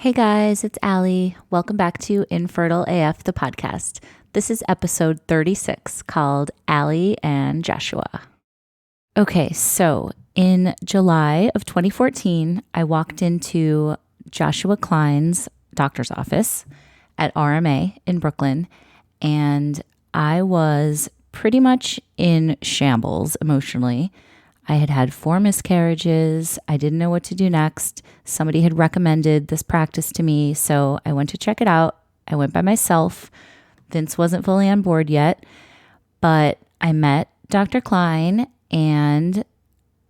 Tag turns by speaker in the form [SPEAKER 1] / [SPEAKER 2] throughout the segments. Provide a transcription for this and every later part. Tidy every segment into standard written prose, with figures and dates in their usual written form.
[SPEAKER 1] Hey guys, it's Allie. Welcome back to Infertile AF, the podcast. This is episode 36 called Allie and Joshua. Okay, so in July of 2014, I walked into Joshua Klein's doctor's office at RMA in Brooklyn, and I was pretty much in shambles emotionally. I had had 4 miscarriages. I didn't know what to do next. Somebody had recommended this practice to me, so I went to check it out. I went by myself. Vince wasn't fully on board yet, but I met Dr. Klein and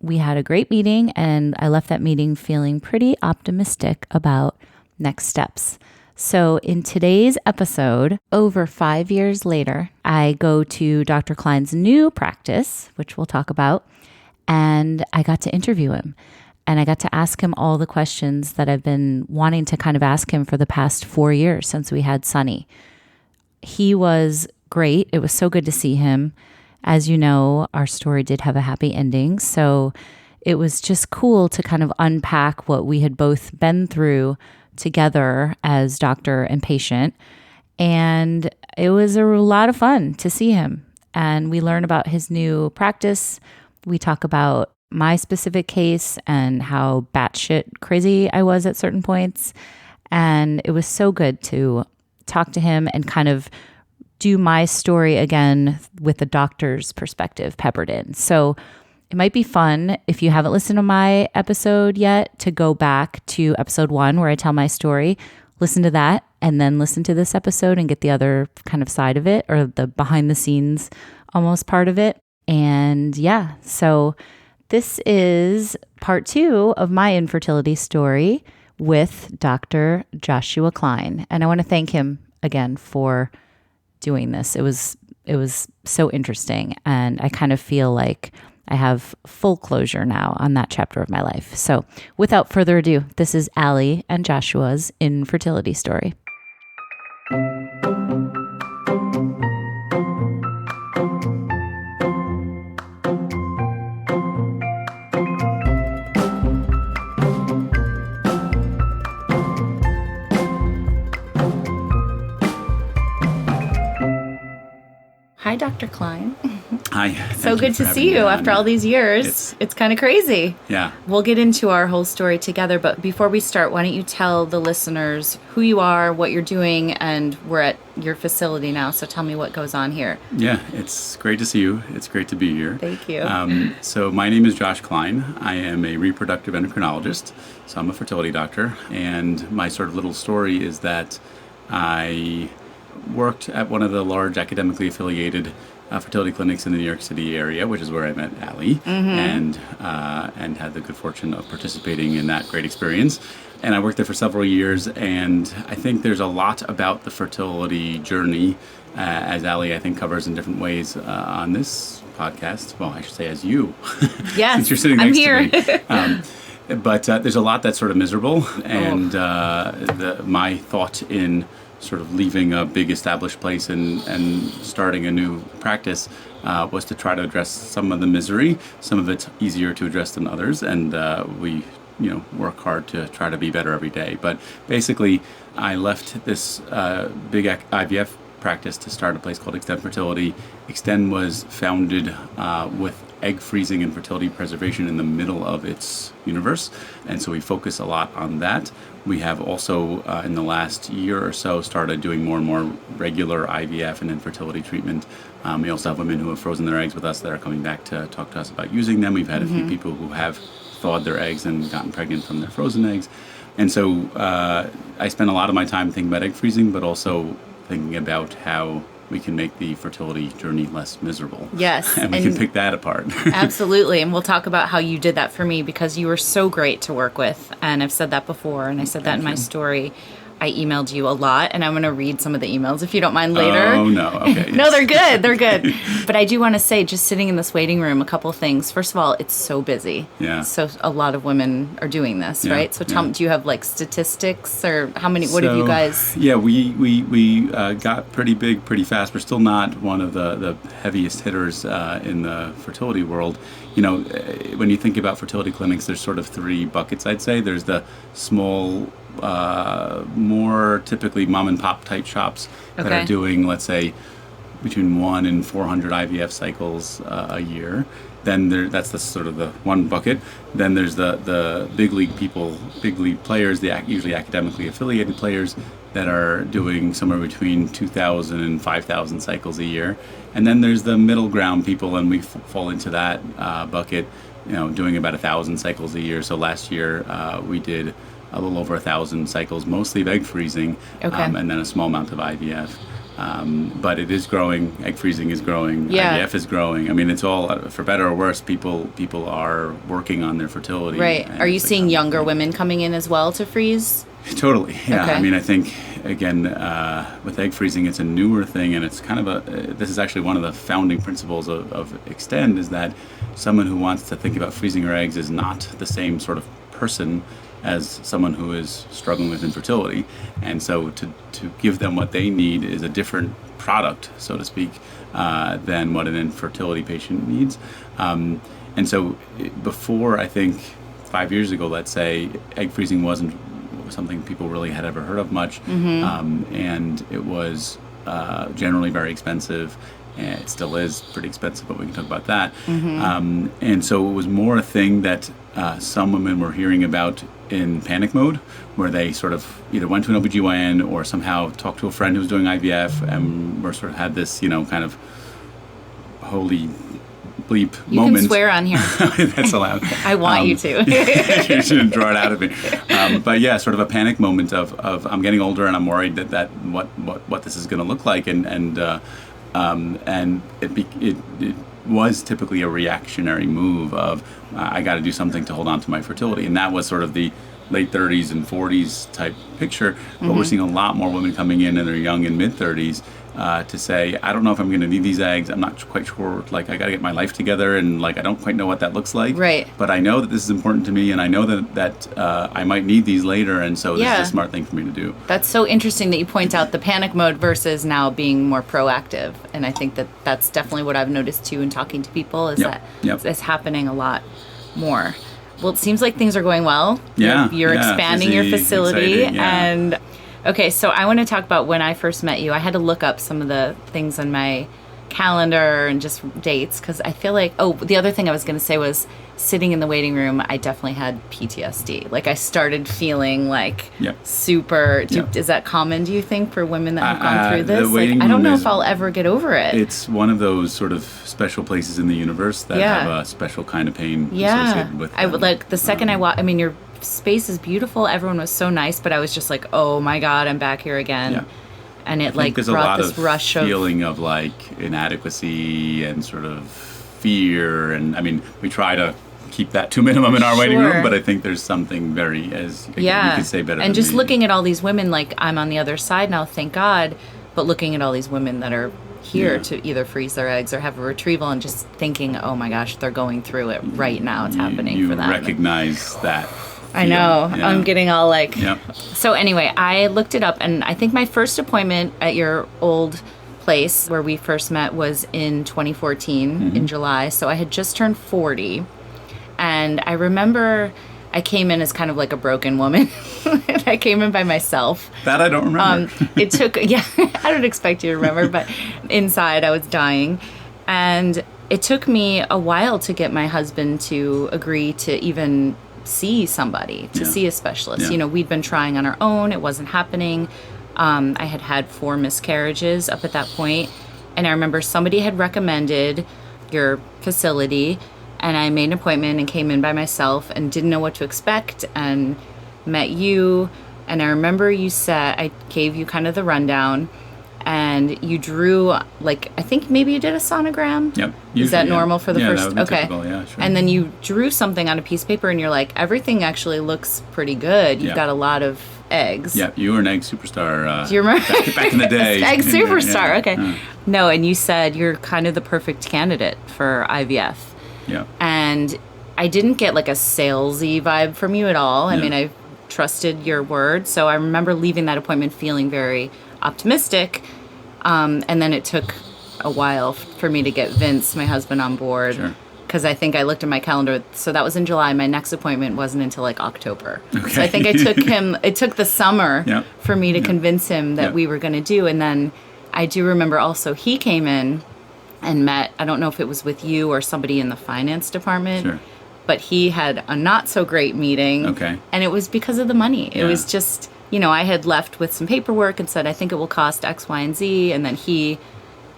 [SPEAKER 1] we had a great meeting, and I left that meeting feeling pretty optimistic about next steps. So in today's episode, over 5 years later, I go to Dr. Klein's new practice, which we'll talk about. And I got to interview him, and I got to ask him all the questions that I've been wanting to kind of ask him for the past 4 years since we had Sunny. He was great. It was so good to see him. As you know, our story did have a happy ending. So it was just cool to kind of unpack what we had both been through together as doctor and patient. And it was a lot of fun to see him. And we learn about his new practice. We talk about my specific case and how batshit crazy I was at certain points. And it was so good to talk to him and kind of do my story again with the doctor's perspective peppered in. So it might be fun, if you haven't listened to my episode yet, to go back to episode 1 where I tell my story, listen to that, and then listen to this episode and get the other kind of side of it, or the behind the scenes almost part of it. And yeah, so this is part 2 of my infertility story with Dr. Joshua Klein. And I want to thank him again for doing this. It was so interesting. And I kind of feel like I have full closure now on that chapter of my life. So without further ado, this is Allie and Joshua's infertility story. Hi, Dr. Klein.
[SPEAKER 2] Hi.
[SPEAKER 1] So good to see you after all these years. It's kind of crazy.
[SPEAKER 2] Yeah.
[SPEAKER 1] We'll get into our whole story together, but before we start, why don't you tell the listeners who you are, what you're doing, and we're at your facility now, so tell me what goes on here.
[SPEAKER 2] Yeah, it's great to see you. It's great to be here.
[SPEAKER 1] Thank you.
[SPEAKER 2] So my name is Josh Klein. I am a reproductive endocrinologist, so I'm a fertility doctor, and my sort of little story is that I worked at one of the large academically affiliated fertility clinics in the New York City area, which is where I met Allie, and had the good fortune of participating in that great experience. And I worked there for several years, and I think there's a lot about the fertility journey, as Allie, I think, covers in different ways on this podcast. Well, I should say as you,
[SPEAKER 1] yes,
[SPEAKER 2] since you're sitting next
[SPEAKER 1] I'm here.
[SPEAKER 2] to me. But there's a lot that's sort of miserable, and my thought in sort of leaving a big established place and starting a new practice was to try to address some of the misery. Some of it's easier to address than others, and we work hard to try to be better every day. But basically, I left this big IVF practice to start a place called Extend Fertility. Extend was founded with egg freezing and fertility preservation in the middle of its universe, and so we focus a lot on that. We have also, in the last year or so, started doing more and more regular IVF and infertility treatment. We also have women who have frozen their eggs with us that are coming back to talk to us about using them. We've had a few people who have thawed their eggs and gotten pregnant from their frozen eggs. And so I spend a lot of my time thinking about egg freezing, but also thinking about how we can make the fertility journey less miserable.
[SPEAKER 1] Yes.
[SPEAKER 2] And we can pick that apart.
[SPEAKER 1] Absolutely. And we'll talk about how you did that for me, because you were so great to work with. And I've said that before, and I said that in my story. I emailed you a lot, and I'm going to read some of the emails if you don't mind later.
[SPEAKER 2] Oh, no. Okay.
[SPEAKER 1] No, they're good. They're good. But I do want to say, just sitting in this waiting room, a couple of things. First of all, it's so busy.
[SPEAKER 2] Yeah.
[SPEAKER 1] So a lot of women are doing this, right? So tell me, do you have like statistics, or how many, what have you guys?
[SPEAKER 2] Yeah, we got pretty big pretty fast. We're still not one of the heaviest hitters in the fertility world. You know, when you think about fertility clinics, there's sort of 3 buckets, I'd say. There's the small more typically mom and pop type shops that
[SPEAKER 1] Okay.
[SPEAKER 2] are doing, let's say, between 1 and 400 IVF cycles a year. Then that's the sort of the one bucket. Then there's the big league people, big league players, usually academically affiliated players that are doing somewhere between 2,000 and 5,000 cycles a year. And then there's the middle ground people, and we fall into that bucket, doing about 1,000 cycles a year. So last year we did a little over 1,000 cycles, mostly of egg freezing,
[SPEAKER 1] Okay.
[SPEAKER 2] and then a small amount of IVF. But it is growing. Egg freezing is growing.
[SPEAKER 1] Yeah.
[SPEAKER 2] IVF is growing. I mean, it's all, for better or worse, people are working on their fertility.
[SPEAKER 1] Right.
[SPEAKER 2] And
[SPEAKER 1] Are you
[SPEAKER 2] it's
[SPEAKER 1] seeing
[SPEAKER 2] becoming-
[SPEAKER 1] younger women coming in as well to freeze?
[SPEAKER 2] Totally. Yeah.
[SPEAKER 1] Okay.
[SPEAKER 2] I mean, I think, again, with egg freezing, it's a newer thing, and it's kind of this is actually one of the founding principles of Extend, is that someone who wants to think about freezing her eggs is not the same sort of person as someone who is struggling with infertility. And so to give them what they need is a different product, so to speak, than what an infertility patient needs. And so before, I think, 5 years ago, let's say, egg freezing wasn't something people really had ever heard of much. And it was generally very expensive. And it still is pretty expensive, but we can talk about that. And so it was more a thing that some women were hearing about in panic mode, where they sort of either went to an OBGYN or somehow talked to a friend who was doing IVF, and were sort of had this, kind of holy bleep
[SPEAKER 1] You
[SPEAKER 2] moment.
[SPEAKER 1] can swear on here.
[SPEAKER 2] That's allowed.
[SPEAKER 1] I want you to.
[SPEAKER 2] You shouldn't draw it out of me. But yeah, sort of a panic moment of I'm getting older and I'm worried that what this is going to look like, and it was typically a reactionary move of I got to do something to hold on to my fertility, and that was sort of the late 30s and 40s type picture. But we're seeing a lot more women coming in their young and mid 30s to say, I don't know if I'm going to need these eggs. I'm not quite sure. Like, I got to get my life together, and like I don't quite know what that looks like.
[SPEAKER 1] Right.
[SPEAKER 2] But I know that this is important to me, and I know that I might need these later, and so this
[SPEAKER 1] Yeah.
[SPEAKER 2] is a smart thing for me to do.
[SPEAKER 1] That's so interesting that you point out the panic mode versus now being more proactive. And I think that that's definitely what I've noticed too in talking to people, is that it's happening a lot more. Well, it seems like things are going well.
[SPEAKER 2] Yeah.
[SPEAKER 1] You're expanding
[SPEAKER 2] busy,
[SPEAKER 1] your facility.
[SPEAKER 2] exciting, yeah.
[SPEAKER 1] And okay, so I want to talk about when I first met you. I had to look up some of the things on my calendar and just dates, because I feel like, the other thing I was going to say was sitting in the waiting room, I definitely had PTSD. Like, I started feeling like super, is that common, do you think, for women that have gone through this? Like, I don't know if I'll ever get over it.
[SPEAKER 2] It's one of those sort of special places in the universe that have a special kind of pain associated with them.
[SPEAKER 1] I would, like, the second I mean, your space is beautiful. Everyone was so nice, but I was just like, oh my God, I'm back here again.
[SPEAKER 2] Yeah.
[SPEAKER 1] And it
[SPEAKER 2] I think there's
[SPEAKER 1] brought
[SPEAKER 2] a
[SPEAKER 1] this
[SPEAKER 2] lot of
[SPEAKER 1] rush of
[SPEAKER 2] feeling of like inadequacy and sort of fear, and I mean, we try to keep that to a minimum in our waiting room, but I think there's something very, as you could say better.
[SPEAKER 1] And
[SPEAKER 2] than
[SPEAKER 1] just
[SPEAKER 2] me.
[SPEAKER 1] looking at all these women, like, I'm on the other side now, thank God, but looking at all these women that are here to either freeze their eggs or have a retrieval, and just thinking, oh my gosh, they're going through it right now. It's happening for them.
[SPEAKER 2] You recognize that.
[SPEAKER 1] I know.
[SPEAKER 2] Yeah.
[SPEAKER 1] I'm getting all like...
[SPEAKER 2] Yep.
[SPEAKER 1] So anyway, I looked it up, and I think my first appointment at your old place where we first met was in 2014 in July. So I had just turned 40. And I remember I came in as kind of like a broken woman. And I came in by myself.
[SPEAKER 2] That I don't remember.
[SPEAKER 1] It took... Yeah, I don't expect you to remember, but inside I was dying. And it took me a while to get my husband to agree to even... see somebody, to see a specialist.
[SPEAKER 2] Yeah.
[SPEAKER 1] We'd been trying on our own. It wasn't happening. I had 4 miscarriages up at that point. And I remember somebody had recommended your facility, and I made an appointment and came in by myself and didn't know what to expect, and met you. And I remember you said, I gave you kind of the rundown, and you drew, like, I think maybe you did a sonogram.
[SPEAKER 2] Yep.
[SPEAKER 1] Is that normal for the first?
[SPEAKER 2] That would be
[SPEAKER 1] okay.
[SPEAKER 2] typical, yeah, sure.
[SPEAKER 1] And then you drew something on a piece of paper, and you're like, everything actually looks pretty good. You've got a lot of eggs.
[SPEAKER 2] Yeah, you were an egg superstar.
[SPEAKER 1] Do you remember?
[SPEAKER 2] Back in the day.
[SPEAKER 1] Egg superstar.
[SPEAKER 2] Yeah.
[SPEAKER 1] Okay. No, and you said you're kind of the perfect candidate for IVF.
[SPEAKER 2] Yeah.
[SPEAKER 1] And I didn't get like a salesy vibe from you at all. I mean, I trusted your word. So I remember leaving that appointment feeling very optimistic. And then it took a while for me to get Vince, my husband, on board.
[SPEAKER 2] Sure.
[SPEAKER 1] because I think I looked at my calendar. So that was in July. My next appointment wasn't until like October.
[SPEAKER 2] Okay.
[SPEAKER 1] So I think it took the summer for me to convince him that we were going to do. And then I do remember also he came in and met, I don't know if it was with you or somebody in the finance department.
[SPEAKER 2] Sure.
[SPEAKER 1] But he had a not so great meeting.
[SPEAKER 2] Okay.
[SPEAKER 1] And it was because of the money. It was just, I had left with some paperwork and said, I think it will cost X, Y, and Z. And then he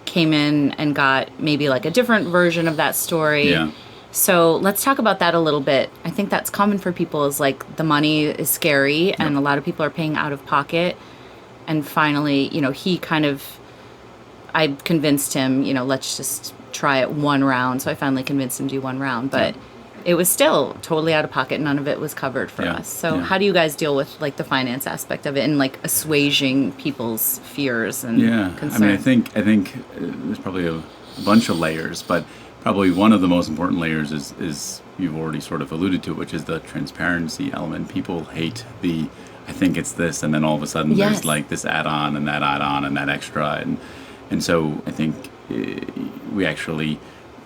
[SPEAKER 1] came in and got maybe like a different version of that story.
[SPEAKER 2] Yeah.
[SPEAKER 1] So let's talk about that a little bit. I think that's common for people is like the money is scary and a lot of people are paying out of pocket. And finally, I convinced him, let's just try it one round. So I finally convinced him to do one round. But it was still totally out of pocket. None of it was covered for us. So how do you guys deal with like the finance aspect of it and like assuaging people's fears and concerns?
[SPEAKER 2] I mean, I think there's probably a bunch of layers, but probably one of the most important layers is you've already sort of alluded to, which is the transparency element. People hate I think it's this, and then all of a sudden there's like this add-on and that add-on and that extra. And so I think we actually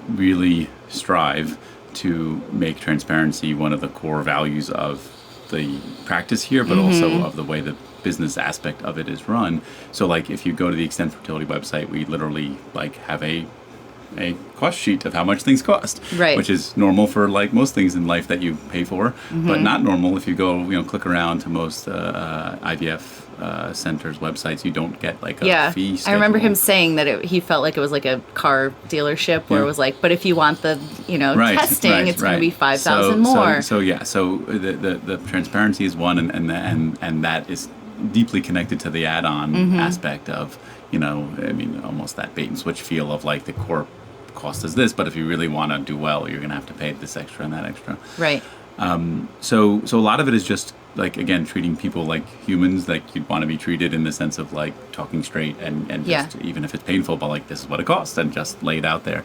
[SPEAKER 2] really strive to make transparency one of the core values of the practice here, but also of the way the business aspect of it is run. So like if you go to the Extend Fertility website, we literally like have a cost sheet of how much things cost,
[SPEAKER 1] right?
[SPEAKER 2] Which is normal for like most things in life that you pay for, but not normal if you go, click around to most IVF centers websites. You don't get like a fee schedule.
[SPEAKER 1] I remember him saying that he felt like it was like a car dealership where it was like, but if you want the testing, it's going to be $5,000 more.
[SPEAKER 2] So the transparency is one, and that is deeply connected to the add-on aspect of almost that bait and switch feel of like the core cost is this, but if you really want to do well, you're going to have to pay this extra and that extra.
[SPEAKER 1] Right.
[SPEAKER 2] So a lot of it is just like, again, treating people like humans, like you'd want to be treated in the sense of like talking straight and just even if it's painful, but like this is what it costs and just lay it out there.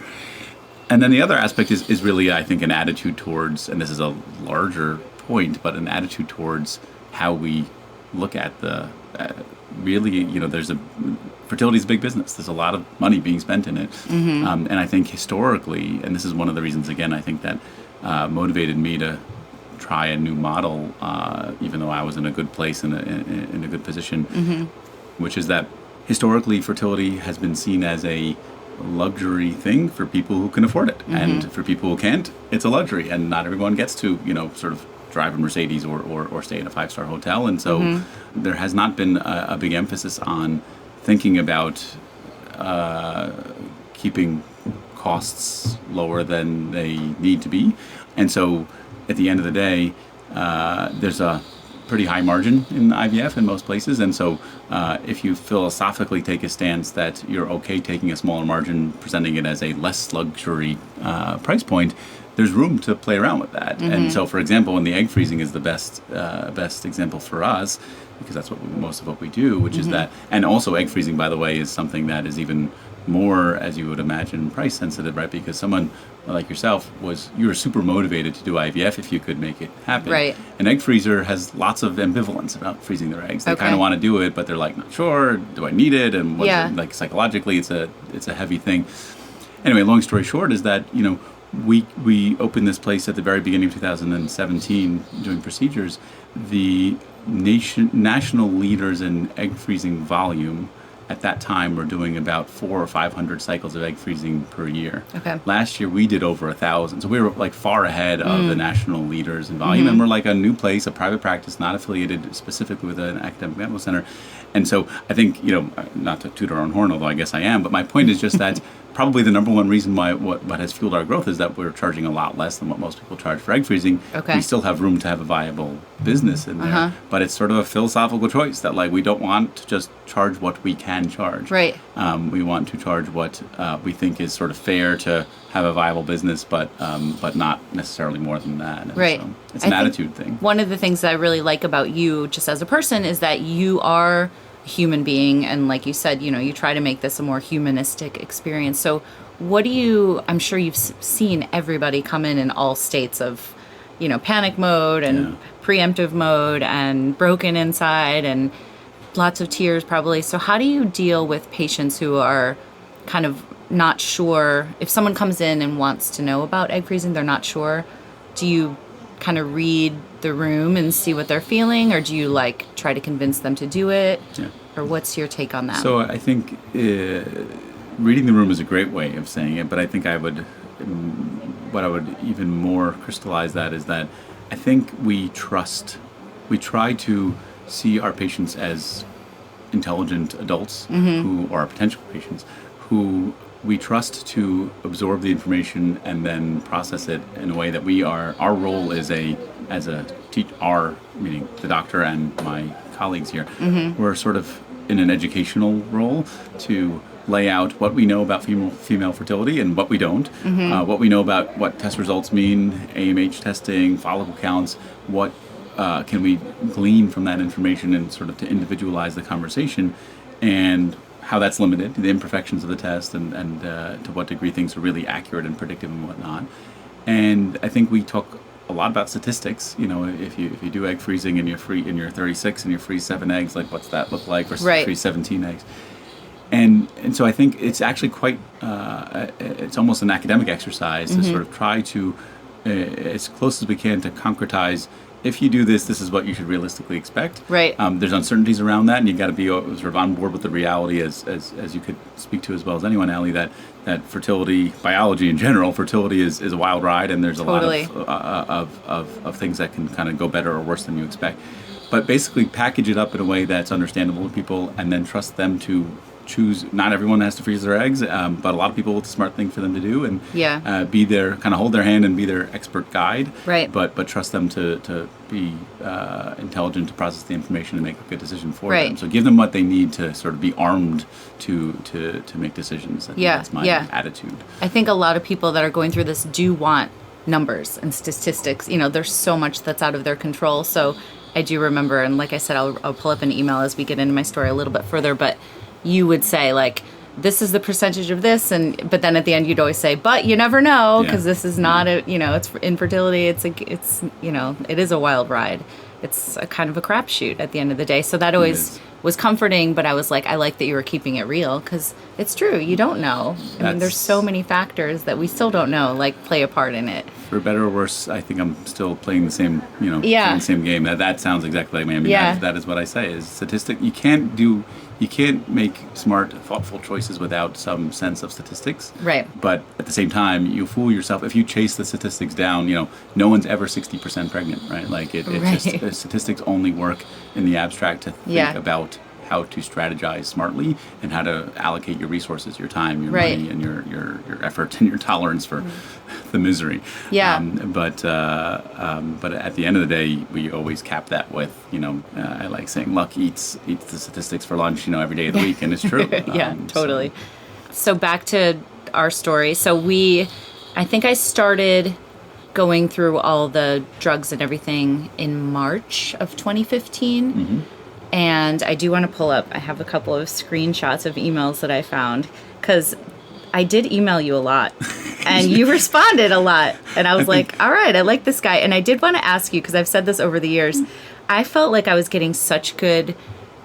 [SPEAKER 2] And then the other aspect is really, I think, an attitude towards, and this is a larger point, but an attitude towards how we look at the really, there's fertility is a big business. There's a lot of money being spent in it. And I think historically, and this is one of the reasons, again, I think that motivated me to try a new model, even though I was in a good place, in a good position, which is that historically fertility has been seen as a luxury thing for people who can afford it. And for people who can't, it's a luxury. And not everyone gets to, sort of drive a Mercedes or stay in a 5-star hotel. And so there has not been a big emphasis on thinking about keeping costs lower than they need to be. And so at the end of the day, there's a pretty high margin in IVF in most places. And so if you philosophically take a stance that you're okay taking a smaller margin, presenting it as a less luxury price point, there's room to play around with that. And so, for example, when the egg freezing is the best example for us, because that's most of what we do, which is that, and also egg freezing, by the way, is something that is even more, as you would imagine, price sensitive, right? Because someone like yourself you were super motivated to do IVF if you could make it happen.
[SPEAKER 1] Right.
[SPEAKER 2] An egg freezer has lots of ambivalence about freezing their eggs. They kind of want to do it, but they're like, not sure, do I need it? And like psychologically, it's a heavy thing. Anyway, long story short is that, we opened this place at the very beginning of 2017 doing procedures. The national leaders in egg freezing volume at that time were doing about 400 or 500 cycles of egg freezing per year.
[SPEAKER 1] Okay.
[SPEAKER 2] Last year we did over 1,000, so we were like far ahead of the national leaders in volume, and we're like a new place, a private practice, not affiliated specifically with an academic medical center. And so I think, not to toot our own horn, although I guess I am, but my point is just that probably the number one reason why what has fueled our growth is that we're charging a lot less than what most people charge for egg freezing.
[SPEAKER 1] Okay.
[SPEAKER 2] We still have room to have a viable business in there, but it's sort of a philosophical choice that like we don't want to just charge what we can charge.
[SPEAKER 1] Right.
[SPEAKER 2] We want to charge what we think is sort of fair to have a viable business, but not necessarily more than that. And
[SPEAKER 1] right.
[SPEAKER 2] So it's an attitude thing.
[SPEAKER 1] One of the things that I really like about you, just as a person, is that you are human being, and like you said, you try to make this a more humanistic experience. So I'm sure you've seen everybody come in all states of panic mode and preemptive mode and broken inside and lots of tears probably. So how do you deal with patients who are kind of not sure, if someone comes in and wants to know about egg freezing, they're not sure, do you kind of read the room and see what they're feeling, or do you like try to convince them to do it?
[SPEAKER 2] Yeah.
[SPEAKER 1] Or what's your take on that?
[SPEAKER 2] So I think reading the room is a great way of saying it, but I think what I would even more crystallize that is that I think we try to see our patients as intelligent adults who are our potential patients, who we trust to absorb the information and then process it in a way that our role is meaning the doctor and my colleagues here, we're sort of in an educational role to lay out what we know about female fertility and what we don't, what we know about what test results mean, AMH testing, follicle counts, what can we glean from that information, and sort of to individualize the conversation, and how that's limited, the imperfections of the test, and to what degree things are really accurate and predictive and whatnot. And I think we talk a lot about statistics. If you do egg freezing and you're 36 and you freeze 7 eggs, like what's that look like versus freeze 17 eggs? And so I think it's actually quite, it's almost an academic exercise to sort of try to, as close as we can, to concretize, if you do this is what you should realistically expect.
[SPEAKER 1] Right.
[SPEAKER 2] There's uncertainties around that, and you got to be sort of on board with the reality, as you could speak to as well as anyone, Allie, that fertility, biology in general, fertility is a wild ride, and there's a lot of things that can kind of go better or worse than you expect. But basically package it up in a way that's understandable to people, and then trust them to choose. Not everyone has to freeze their eggs, but a lot of people, it's a smart thing for them to do, and be their, kind of hold their hand and be their expert guide.
[SPEAKER 1] Right.
[SPEAKER 2] But trust them to be intelligent, to process the information and make a good decision for them. So give them what they need to sort of be armed to make decisions. I think that's my attitude.
[SPEAKER 1] I think a lot of people that are going through this do want numbers and statistics. There's so much that's out of their control. So I do remember, and like I said, I'll pull up an email as we get into my story a little bit further, but you would say, like, this is the percentage of this, but then at the end you'd always say, but you never know, because this is not it's infertility. It is a wild ride. It's a kind of a crapshoot at the end of the day. So that always was comforting, but I was like, I like that you were keeping it real, because it's true. You don't know. I mean, there's so many factors that we still don't know, like, play a part in it.
[SPEAKER 2] For better or worse, I think I'm still playing the same, playing the same game. That sounds exactly like me. I mean, that is what I say, is statistic. You can't make smart, thoughtful choices without some sense of statistics.
[SPEAKER 1] Right.
[SPEAKER 2] But at the same time, you fool yourself if you chase the statistics down. No one's ever 60% pregnant, right? Like just statistics only work in the abstract to think about how to strategize smartly and how to allocate your resources, your time, your money, and your effort and your tolerance for the misery.
[SPEAKER 1] Yeah.
[SPEAKER 2] But at the end of the day, we always cap that with, I like saying luck eats the statistics for lunch, every day of the week, and it's true.
[SPEAKER 1] Totally. So back to our story. So I think I started going through all the drugs and everything in March of 2015. Mm-hmm. And I do want to pull up, I have a couple of screenshots of emails that I found, because I did email you a lot, and you responded a lot. And I was like, all right, I like this guy. And I did want to ask you, because I've said this over the years, I felt like I was getting such good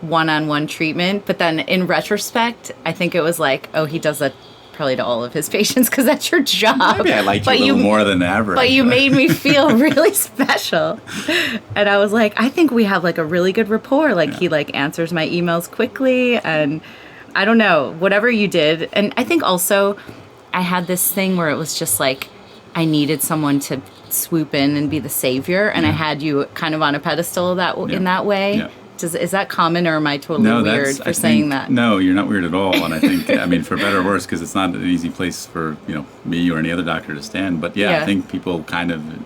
[SPEAKER 1] one-on-one treatment. But then in retrospect, I think it was like, oh, he does that probably to all of his patients, because that's your job.
[SPEAKER 2] Maybe I liked you a little more than average.
[SPEAKER 1] But you made me feel really special. And I was like, I think we have like a really good rapport. Like he like answers my emails quickly, and I don't know, whatever you did. And I think also I had this thing where it was just like I needed someone to swoop in and be the savior, and I had you kind of on a pedestal in that way. Yeah. Is that common, or am I totally weird for saying that?
[SPEAKER 2] No, you're not weird at all. And I think, I mean, for better or worse, because it's not an easy place for, me or any other doctor to stand. But I think people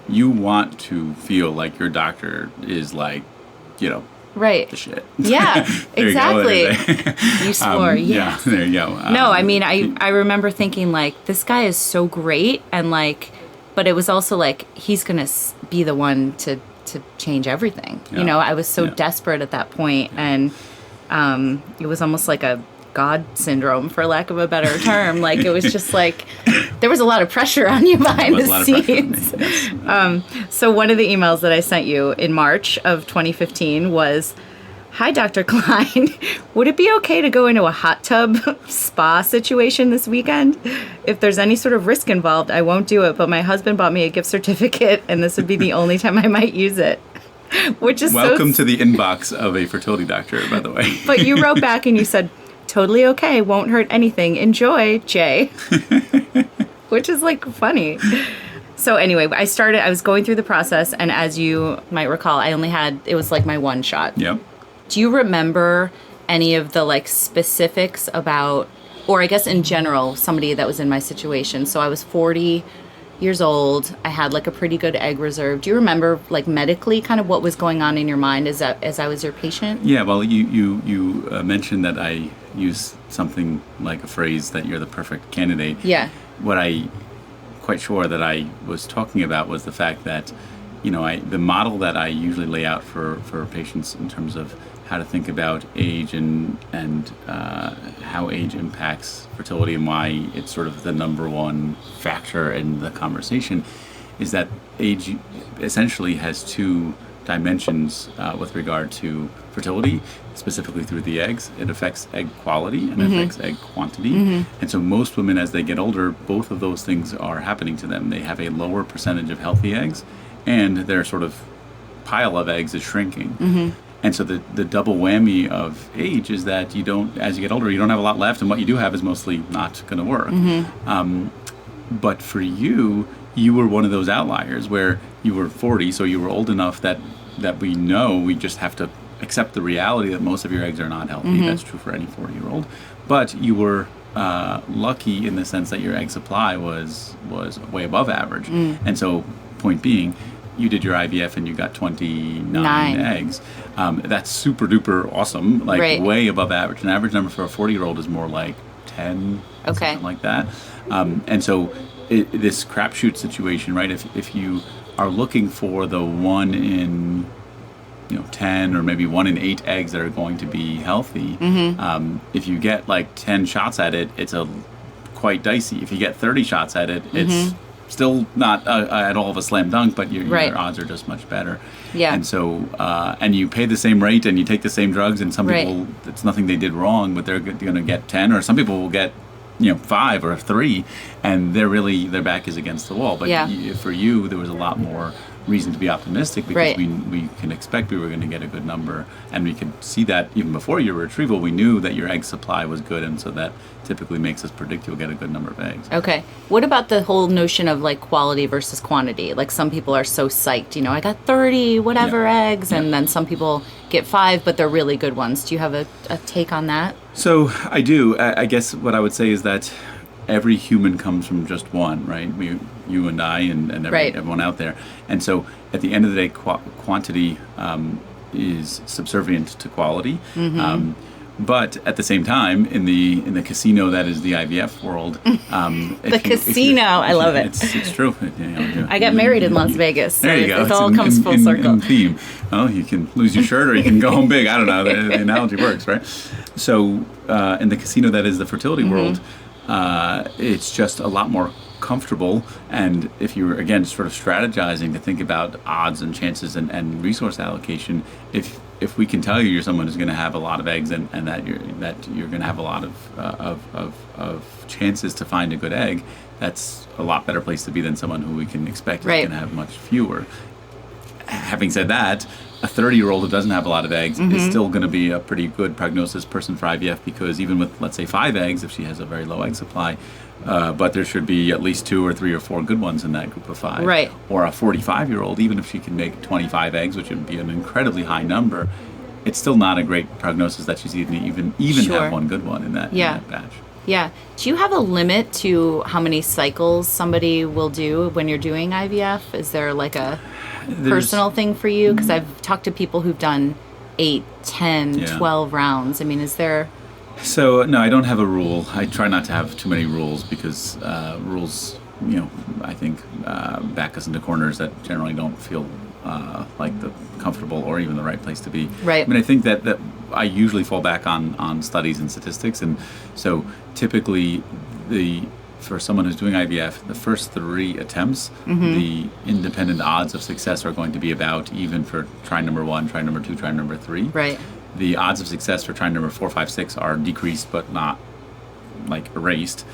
[SPEAKER 2] you want to feel like your doctor is like,
[SPEAKER 1] right.
[SPEAKER 2] the shit.
[SPEAKER 1] Yeah, exactly. You swore,
[SPEAKER 2] Yeah, there you go.
[SPEAKER 1] No, I mean, I remember thinking, like, this guy is so great, and, like, but it was also, like, he's going to be the one to change everything.
[SPEAKER 2] Yeah.
[SPEAKER 1] I was so desperate at that point, and it was almost like a God syndrome, for lack of a better term. Like, it was just like, there was a lot of pressure on you behind the scenes. So one of the emails that I sent you in March of 2015 was, Hi, Dr. Klein. Would it be okay to go into a hot tub spa situation this weekend? If there's any sort of risk involved, I won't do it, but my husband bought me a gift certificate, and this would be the only time I might use it. Which is
[SPEAKER 2] Welcome to the inbox of a fertility doctor, by the way.
[SPEAKER 1] But you wrote back and you said, totally okay, won't hurt anything. Enjoy, Jay. Which is like funny. So anyway, I was going through the process, and as you might recall, it was like my one shot.
[SPEAKER 2] Yep.
[SPEAKER 1] Do you remember any of the like specifics about, or I guess in general, somebody that was in my situation? So I was 40 years old. I had like a pretty good egg reserve. Do you remember like medically kind of what was going on in your mind as I was your patient?
[SPEAKER 2] Yeah, well, you mentioned that I use something like a phrase that you're the perfect candidate.
[SPEAKER 1] Yeah.
[SPEAKER 2] What I quite sure that I was talking about was the fact that, the model that I usually lay out for patients in terms of how to think about age and how age impacts fertility and why it's sort of the number one factor in the conversation is that age essentially has two dimensions with regard to fertility, specifically through the eggs. It affects egg quality and affects egg quantity. And so most women, as they get older, both of those things are happening to them. They have a lower percentage of healthy eggs, and their sort of pile of eggs is shrinking. And so the double whammy of age is that as you get older, you don't have a lot left, and what you do have is mostly not going to work. But for you were one of those outliers where you were 40, so you were old enough that we just have to accept the reality that most of your eggs are not healthy. That's true for any 40-year-old. But you were lucky in the sense that your egg supply was way above average. And so, point being, you did your IVF and you got 29 eggs. That's super duper awesome, way above average. An average number for a 40-year-old is more like 10, something like that. And so this crapshoot situation, right? If you are looking for the 1 in 10 or maybe 1 in 8 eggs that are going to be healthy, if you get like 10 shots at it, it's quite dicey. If you get 30 shots at it, it's still not at all of a slam dunk, but your odds are just much better. Yeah. And so, and you pay the same rate and you take the same drugs, and some people, it's nothing they did wrong, but they're going to get 10, or some people will get 5 or 3, and their back is against the wall. But for you, there was a lot more reason to be optimistic because we can expect we were going to get a good number, and we could see that even before your retrieval. We knew that your egg supply was good, and so that typically makes us predict you'll get a good number of eggs.
[SPEAKER 1] Okay. What about the whole notion of like quality versus quantity? Like some people are so psyched, I got 30 eggs, and then some people get 5, but they're really good ones. Do you have a take on that?
[SPEAKER 2] So I do. I guess what I would say is that every human comes from just one, right? You and I and everyone out there. And so at the end of the day, quantity is subservient to quality. But at the same time, in the casino that is the IVF world,
[SPEAKER 1] I love it.
[SPEAKER 2] It's true.
[SPEAKER 1] I got married in Las Vegas.
[SPEAKER 2] There you go.
[SPEAKER 1] It all comes full circle.
[SPEAKER 2] In theme. Well, you can lose your shirt or you can go home big. I don't know. The analogy works, right? So in the casino that is the fertility world, it's just a lot more comfortable. And if you're, again, sort of strategizing to think about odds and chances and resource allocation, if we can tell you're someone who's going to have a lot of eggs and that you're going to have a lot of chances to find a good egg, that's a lot better place to be than someone who we can expect is going to have much fewer. Having said that, a 30-year-old who doesn't have a lot of eggs is still going to be a pretty good prognosis person for IVF, because even with, let's say, 5 eggs, if she has a very low egg supply, but there should be at least 2 or 3 or 4 good ones in that group of 5. Right. Or a 45-year-old, even if she can make 25 eggs, which would be an incredibly high number, it's still not a great prognosis that she's even have one good one in that batch.
[SPEAKER 1] Yeah. Do you have a limit to how many cycles somebody will do when you're doing IVF? Is there like a personal thing for you? Because I've talked to people who've done 8, 10, 12 rounds. I mean, is there...
[SPEAKER 2] So, no, I don't have a rule. I try not to have too many rules because rules, I think back us into corners that generally don't feel like the comfortable or even the right place to be. Right. I mean, I think that I usually fall back on studies and statistics. And so typically for someone who's doing IVF, the first 3 attempts, the independent odds of success are going to be about even for try number 1, try number 2, try number 3. Right. the odds of success for trying number 4, 5, 6 are decreased but not like erased.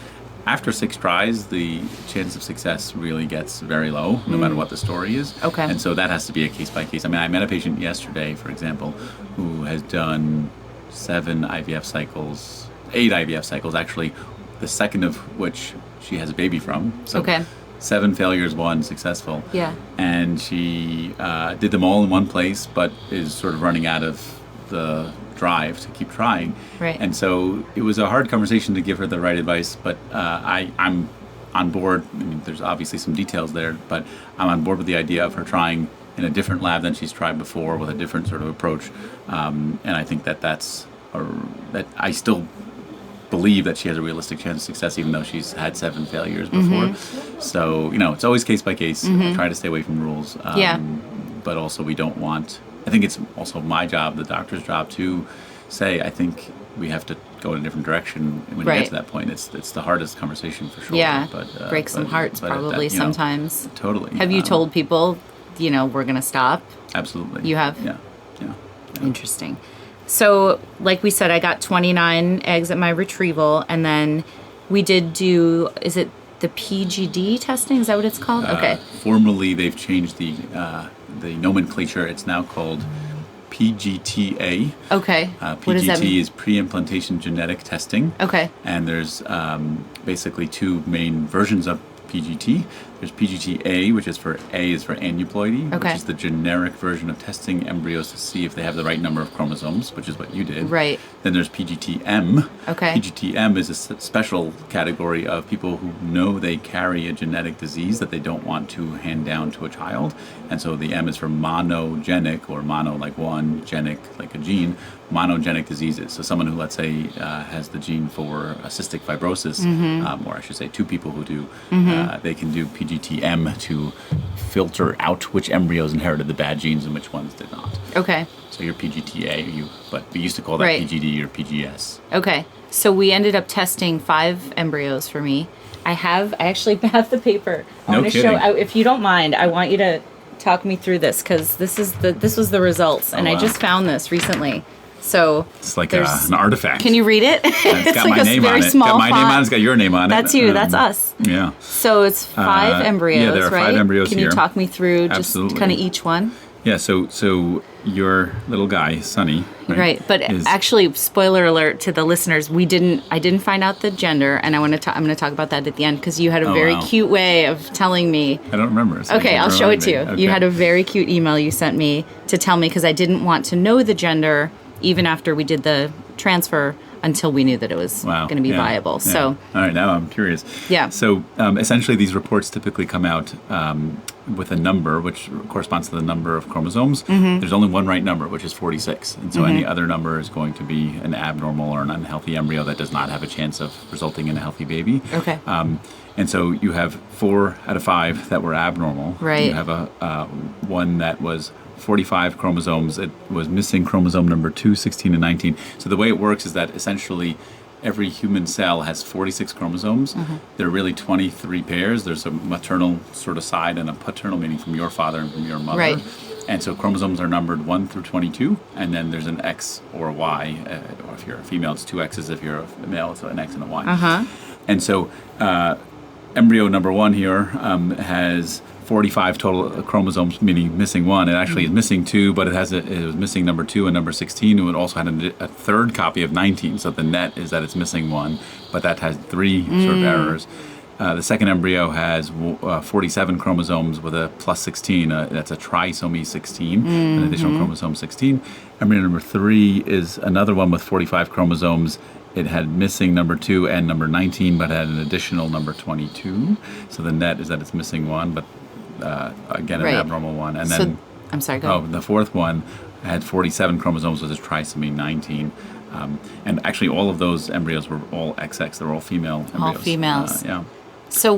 [SPEAKER 2] After 6 tries, the chance of success really gets very low, no matter what the story is.
[SPEAKER 1] Okay.
[SPEAKER 2] And so that has to be a case by case. I mean, I met a patient yesterday, for example, who has done 7 IVF cycles, 8 IVF cycles, actually, the second of which she has a baby from. So
[SPEAKER 1] Okay.
[SPEAKER 2] 7 failures, 1 successful.
[SPEAKER 1] Yeah.
[SPEAKER 2] And she did them all in one place, but is sort of running out of the drive to keep trying.
[SPEAKER 1] Right.
[SPEAKER 2] And so it was a hard conversation to give her the right advice, but I'm on board. I mean, there's obviously some details there, but I'm on board with the idea of her trying in a different lab than she's tried before with a different sort of approach. And I think that that I still believe that she has a realistic chance of success, even though she's had 7 failures before. So, it's always case by case. I try to stay away from rules. But also we don't want, I think it's also my job, the doctor's job, to say, I think we have to go in a different direction when you get to that point. It's the hardest conversation for sure.
[SPEAKER 1] Yeah,
[SPEAKER 2] but,
[SPEAKER 1] breaks some hearts probably sometimes.
[SPEAKER 2] Totally.
[SPEAKER 1] Have you told people, we're going to stop?
[SPEAKER 2] Absolutely.
[SPEAKER 1] You have?
[SPEAKER 2] Yeah.
[SPEAKER 1] Interesting. So, like we said, I got 29 eggs at my retrieval, and then we did do, is it the PGD testing? Is that what it's called? Okay.
[SPEAKER 2] Formally, they've changed the nomenclature. It's now called PGTA.
[SPEAKER 1] Okay. What does that
[SPEAKER 2] PGT
[SPEAKER 1] mean?
[SPEAKER 2] is pre-implantation genetic testing.
[SPEAKER 1] Okay.
[SPEAKER 2] And there's basically 2 main versions of PGT. There's PGT-A, which is for A is for aneuploidy,
[SPEAKER 1] Okay.
[SPEAKER 2] which is the generic version of testing embryos to see if they have the right number of chromosomes, which is what you did.
[SPEAKER 1] Right.
[SPEAKER 2] Then there's PGT-M.
[SPEAKER 1] Okay.
[SPEAKER 2] PGT-M is a special category of people who know they carry a genetic disease that they don't want to hand down to a child. And so the M is for monogenic, or mono like one, genic like a gene, monogenic diseases. So someone who, let's say, has the gene for cystic fibrosis, or I should say 2 people who do, they can do PGT-M to filter out which embryos inherited the bad genes and which ones did not.
[SPEAKER 1] Okay.
[SPEAKER 2] So you're PGTA, but we used to call that
[SPEAKER 1] Right.
[SPEAKER 2] PGD or PGS.
[SPEAKER 1] Okay. So we ended up testing 5 embryos for me. I actually have the paper. I
[SPEAKER 2] No
[SPEAKER 1] want to
[SPEAKER 2] kidding.
[SPEAKER 1] show, if you don't mind, I want you to talk me through this, because this was the results, and
[SPEAKER 2] wow.
[SPEAKER 1] I just found this recently. So
[SPEAKER 2] It's like
[SPEAKER 1] there's-
[SPEAKER 2] an artifact.
[SPEAKER 1] Can you read it?
[SPEAKER 2] It's got
[SPEAKER 1] like
[SPEAKER 2] my
[SPEAKER 1] a
[SPEAKER 2] name
[SPEAKER 1] very
[SPEAKER 2] on it.
[SPEAKER 1] small
[SPEAKER 2] Got my name
[SPEAKER 1] font.
[SPEAKER 2] on it. It's got your name on it.
[SPEAKER 1] That's you. That's us.
[SPEAKER 2] Yeah.
[SPEAKER 1] So it's 5 embryos,
[SPEAKER 2] yeah, there are
[SPEAKER 1] right?
[SPEAKER 2] 5 embryos
[SPEAKER 1] Can
[SPEAKER 2] here.
[SPEAKER 1] you talk me through just
[SPEAKER 2] Absolutely.
[SPEAKER 1] kind of each one?
[SPEAKER 2] Yeah. So your little guy, Sonny.
[SPEAKER 1] Right, but actually, spoiler alert to the listeners: I didn't find out the gender, and I'm going to talk about that at the end, because you had a very cute way of telling me.
[SPEAKER 2] I don't remember. So
[SPEAKER 1] Okay, I'll show it to you.
[SPEAKER 2] Okay.
[SPEAKER 1] You had a very cute email you sent me to tell me, because I didn't want to know the gender even after we did the transfer until we knew that it was going to be viable.
[SPEAKER 2] Yeah.
[SPEAKER 1] So,
[SPEAKER 2] all right, now I'm curious.
[SPEAKER 1] Yeah.
[SPEAKER 2] So essentially, these reports typically come out with a number, which corresponds to the number of chromosomes. There's only one right number, which is 46, and so any other number is going to be an abnormal or an unhealthy embryo that does not have a chance of resulting in a healthy baby.
[SPEAKER 1] Okay.
[SPEAKER 2] And so you have 4 out of 5 that were abnormal.
[SPEAKER 1] Right.
[SPEAKER 2] You have a one that was 45 chromosomes. It was missing chromosome number 2, 16, and 19. So the way it works is that essentially every human cell has 46 chromosomes. There are really 23 pairs. There's a maternal sort of side and a paternal, meaning from your father and from your mother.
[SPEAKER 1] Right.
[SPEAKER 2] And so chromosomes are numbered 1 through 22, and then there's an X or a Y. Or if you're a female, it's 2 X's. If you're a male, it's an X and a Y. And so embryo number 1 here has 45 total chromosomes, meaning missing 1. It actually is missing 2, but it was missing number 2 and number 16, and it also had a third copy of 19. So the net is that it's missing 1, but that has 3 sort of errors. The second embryo has 47 chromosomes with a plus 16. That's a trisomy 16, an additional chromosome 16. Embryo number 3 is another one with 45 chromosomes. It had missing number 2 and number 19, but had an additional number 22. So the net is that it's missing 1, but again, an abnormal one. And then,
[SPEAKER 1] I'm sorry, go ahead.
[SPEAKER 2] The fourth one had 47 chromosomes, was a trisomy 19. And actually, all of those embryos were all XX. They were all female embryos.
[SPEAKER 1] All females.
[SPEAKER 2] Yeah.
[SPEAKER 1] So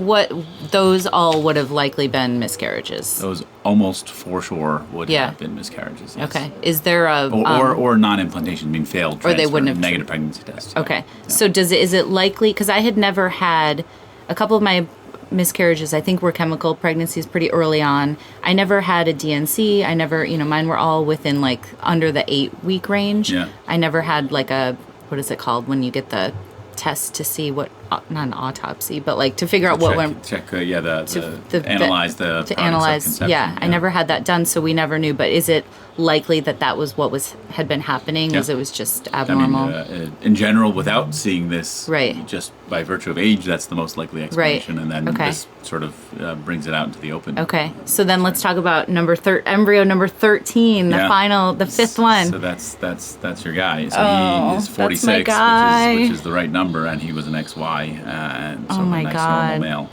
[SPEAKER 1] those all would have likely been miscarriages.
[SPEAKER 2] Those almost for sure would have been miscarriages. Yes.
[SPEAKER 1] Okay. Is there a
[SPEAKER 2] or non-implantation, meaning failed transfer,
[SPEAKER 1] or they wouldn't have
[SPEAKER 2] negative pregnancy tests.
[SPEAKER 1] Okay.
[SPEAKER 2] Yeah.
[SPEAKER 1] So is it likely, because I had never had, a couple of my miscarriages, I think, were chemical pregnancies pretty early on. I never had a DNC. I never, mine were all within like under the 8-week range.
[SPEAKER 2] Yeah.
[SPEAKER 1] I never had like a, what is it called when you get the test to see what, not an autopsy, but like to figure out what went.
[SPEAKER 2] Analyze the
[SPEAKER 1] to analyze. Yeah, I never had that done, so we never knew. But is it likely that was what had been happening?
[SPEAKER 2] Yeah.
[SPEAKER 1] Is it was just abnormal?
[SPEAKER 2] I mean, in general, without seeing this,
[SPEAKER 1] right,
[SPEAKER 2] just by virtue of age, that's the most likely explanation,
[SPEAKER 1] right.
[SPEAKER 2] And then this sort of brings it out into the open.
[SPEAKER 1] Okay, so then let's talk about embryo number 13, the fifth one.
[SPEAKER 2] So that's your guy. So he is 46,
[SPEAKER 1] that's my guy.
[SPEAKER 2] Which is the right number, and he was an XY, and so
[SPEAKER 1] oh my
[SPEAKER 2] a nice
[SPEAKER 1] God.
[SPEAKER 2] normal male.